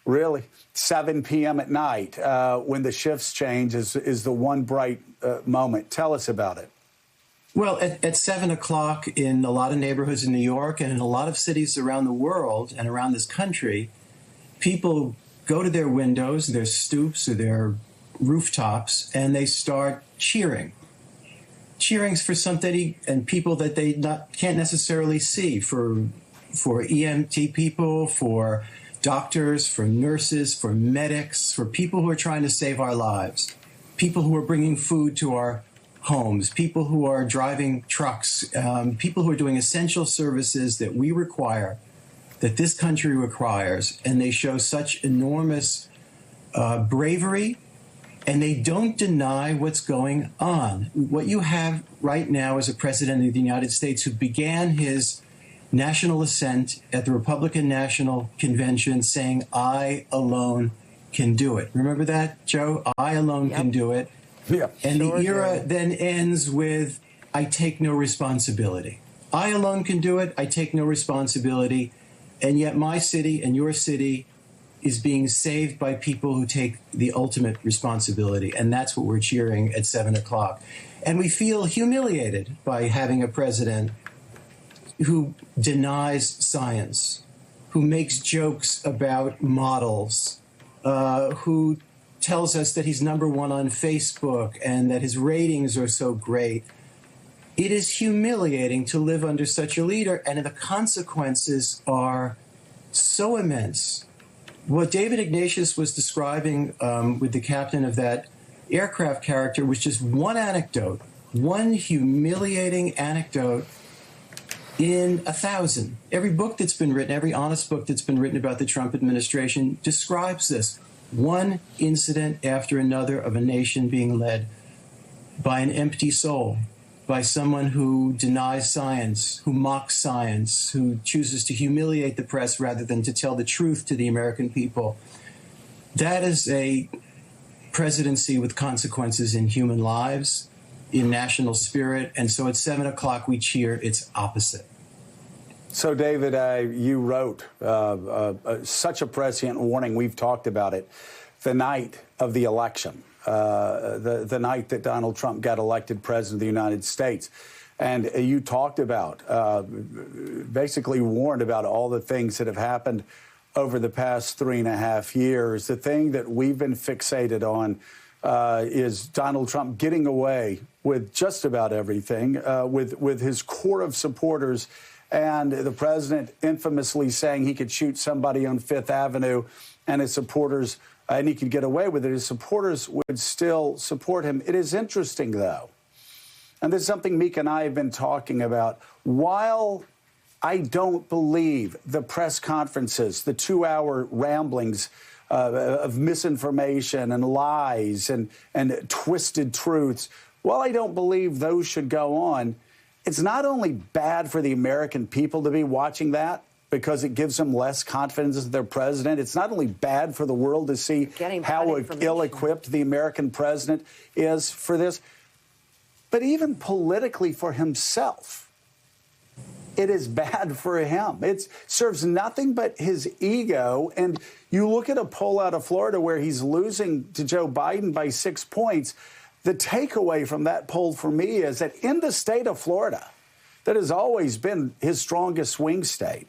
Really? 7 p.m. at night when the shifts change is the one bright moment. Tell us about it. Well, at 7 o'clock in a lot of neighborhoods in New York and in a lot of cities around the world and around this country, people go to their windows, their stoops or their rooftops, and they start cheering. Cheering for somebody and people that they can't necessarily see, for EMT people, for doctors, for nurses, for medics, for people who are trying to save our lives, people who are bringing food to our homes, people who are driving trucks, people who are doing essential services that we require, that this country requires, and they show such enormous bravery, and they don't deny what's going on. What you have right now is a president of the United States who began his national ascent at the Republican National Convention saying, "I alone can do it." Remember that, Joe? "I alone can do it." Yeah, and the era then ends with, "I take no responsibility." I alone can do it. I take no responsibility. And yet my city and your city is being saved by people who take the ultimate responsibility. And that's what we're cheering at 7 o'clock. And we feel humiliated by having a president who denies science, who makes jokes about models, who tells us that he's #1 on Facebook and that his ratings are so great. It is humiliating to live under such a leader, and the consequences are so immense. What David Ignatius was describing with the captain of that aircraft character was just one anecdote, one humiliating anecdote in 1,000. Every book that's been written, every honest book that's been written about the Trump administration describes this. One incident after another of a nation being led by an empty soul, by someone who denies science, who mocks science, who chooses to humiliate the press rather than to tell the truth to the American people. That is a presidency with consequences in human lives, in national spirit, and so at 7 o'clock we cheer its opposite. So, David, you wrote such a prescient warning. We've talked about it. The night of the election, the night that Donald Trump got elected president of the United States. And you talked about, basically warned about all the things that have happened over the past 3.5 years. The thing that we've been fixated on is Donald Trump getting away with just about everything, with his core of supporters, and the president infamously saying he could shoot somebody on Fifth Avenue and his supporters, and he could get away with it. His supporters would still support him. It is interesting, though, and this is something Mika and I have been talking about. While I don't believe the press conferences, the 2-hour ramblings of misinformation and lies and twisted truths, while I don't believe those should go on, it's not only bad for the American people to be watching that because it gives them less confidence in their president. It's not only bad for the world to see how ill-equipped the American president is for this, but even politically for himself. It is bad for him. It serves nothing but his ego. And you look at a poll out of Florida where he's losing to Joe Biden by 6 points. The takeaway from that poll for me is that in the state of Florida, that has always been his strongest swing state,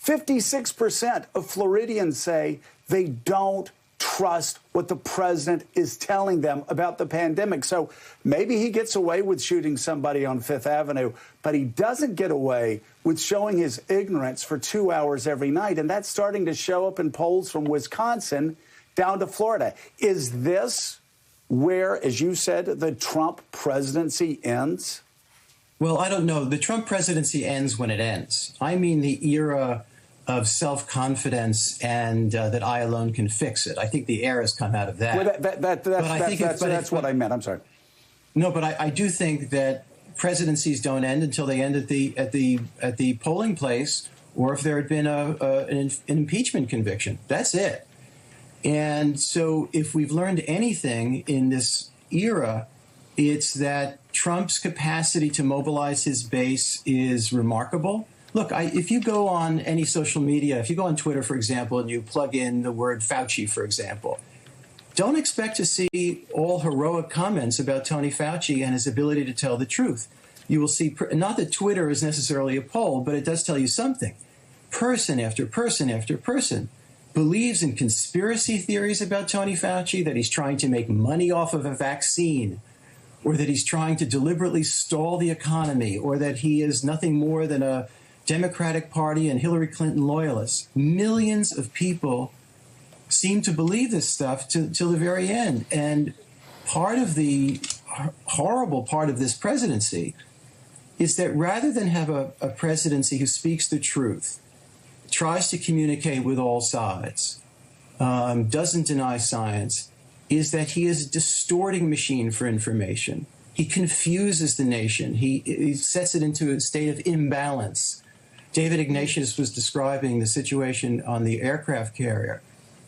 56% of Floridians say they don't trust what the president is telling them about the pandemic. So maybe he gets away with shooting somebody on Fifth Avenue, but he doesn't get away with showing his ignorance for 2 hours every night. And that's starting to show up in polls from Wisconsin down to Florida. Is this where, as you said, the Trump presidency ends? Well, I don't know. The Trump presidency ends when it ends. I mean the era of self-confidence and that I alone can fix it. I think the air has come out of that. Well, that's what I meant. I'm sorry. No, but I do think that presidencies don't end until they end at the polling place, or if there had been an impeachment conviction. That's it. And so if we've learned anything in this era, it's that Trump's capacity to mobilize his base is remarkable. Look, if you go on any social media, if you go on Twitter, for example, and you plug in the word Fauci, for example, don't expect to see all heroic comments about Tony Fauci and his ability to tell the truth. You will see, not that Twitter is necessarily a poll, but it does tell you something. Person after person after person believes in conspiracy theories about Tony Fauci, that he's trying to make money off of a vaccine, or that he's trying to deliberately stall the economy, or that he is nothing more than a Democratic Party and Hillary Clinton loyalists. Millions of people seem to believe this stuff till the very end. And part of the horrible part of this presidency is that rather than have a presidency who speaks the truth, tries to communicate with all sides, doesn't deny science, is that he is a distorting machine for information. He confuses the nation. He sets it into a state of imbalance. David Ignatius was describing the situation on the aircraft carrier.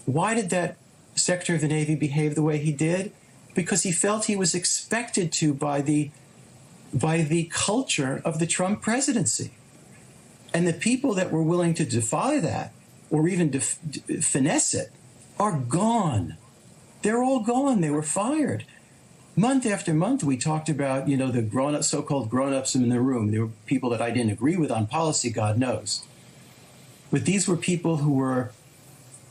Why did that Secretary of the Navy behave the way he did? Because he felt he was expected to by the culture of the Trump presidency. And the people that were willing to defy that, or even finesse it, are gone. They're all gone. They were fired. Month after month, we talked about, the so-called grown-ups in the room. There were people that I didn't agree with on policy, God knows. But these were people who were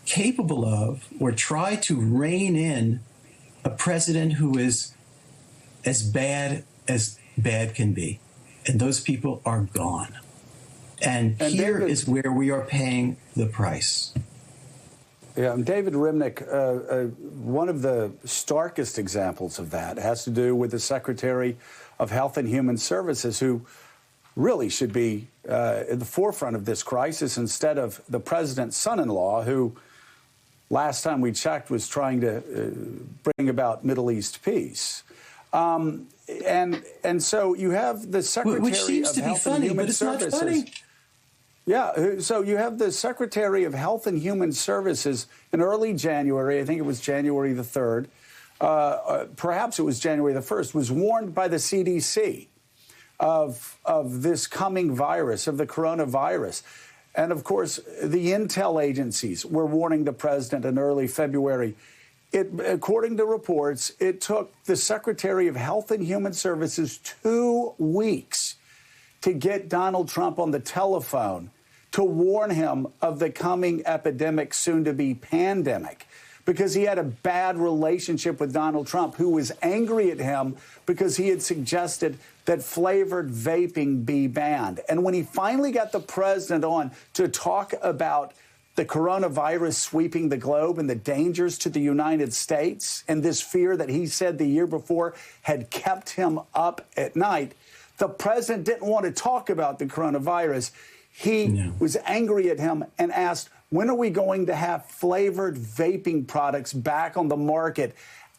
capable of, or try to rein in, a president who is as bad can be. And those people are gone. And here David, is where we are paying the price. Yeah, David Remnick, one of the starkest examples of that has to do with the Secretary of Health and Human Services, who really should be at the forefront of this crisis instead of the president's son-in-law, who last time we checked was trying to bring about Middle East peace. And so you have the Secretary Which seems of to be Health funny, and Human but it's Services. not funny. Yeah, so you have the Secretary of Health and Human Services in early January, I think it was January the 3rd, perhaps it was January the 1st, was warned by the CDC of this coming virus, of the coronavirus. And of course, the intel agencies were warning the president in early February. According to reports, it took the Secretary of Health and Human Services 2 weeks to get Donald Trump on the telephone to warn him of the coming epidemic, soon to be pandemic, because he had a bad relationship with Donald Trump, who was angry at him because he had suggested that flavored vaping be banned. And when he finally got the president on to talk about the coronavirus sweeping the globe and the dangers to the United States, and this fear that he said the year before had kept him up at night, the president didn't want to talk about the coronavirus. He was angry at him and asked, when are we going to have flavored vaping products back on the market?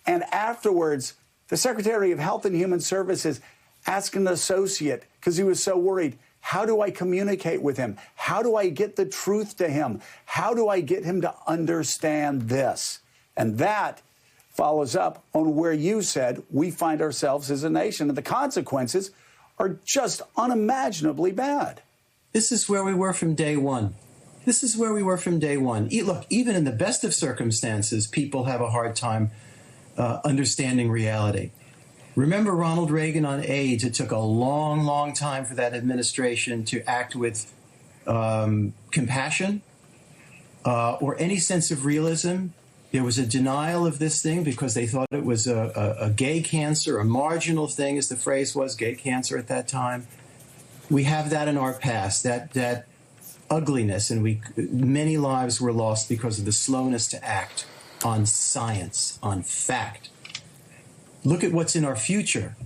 And afterwards, the Secretary of Health and Human Services asked an associate, because he was so worried, how do I communicate with him? How do I get the truth to him? How do I get him to understand this? And that follows up on where you said we find ourselves as a nation, and the consequences are just unimaginably bad. This is where we were from day one. This is where we were from day one. Look, even in the best of circumstances, people have a hard time understanding reality. Remember Ronald Reagan on AIDS? It took a long, long time for that administration to act with compassion or any sense of realism. There was a denial of this thing because they thought it was a gay cancer, a marginal thing, as the phrase was, gay cancer at that time. We have that in our past, that ugliness, and many lives were lost because of the slowness to act on science, on fact. Look at what's in our future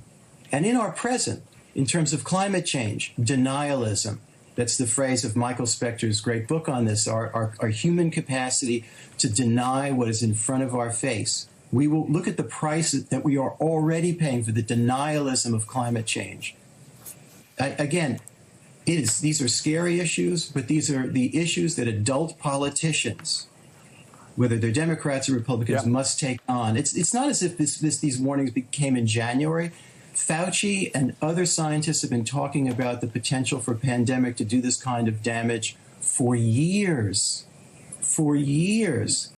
and in our present in terms of climate change, denialism. That's the phrase of Michael Spector's great book on this, our human capacity to deny what is in front of our face. We will look at the price that we are already paying for the denialism of climate change. Again, these are scary issues, but these are the issues that adult politicians, whether they're Democrats or Republicans, must take on. It's not as if these warnings came in January. Fauci and other scientists have been talking about the potential for a pandemic to do this kind of damage for years. For years.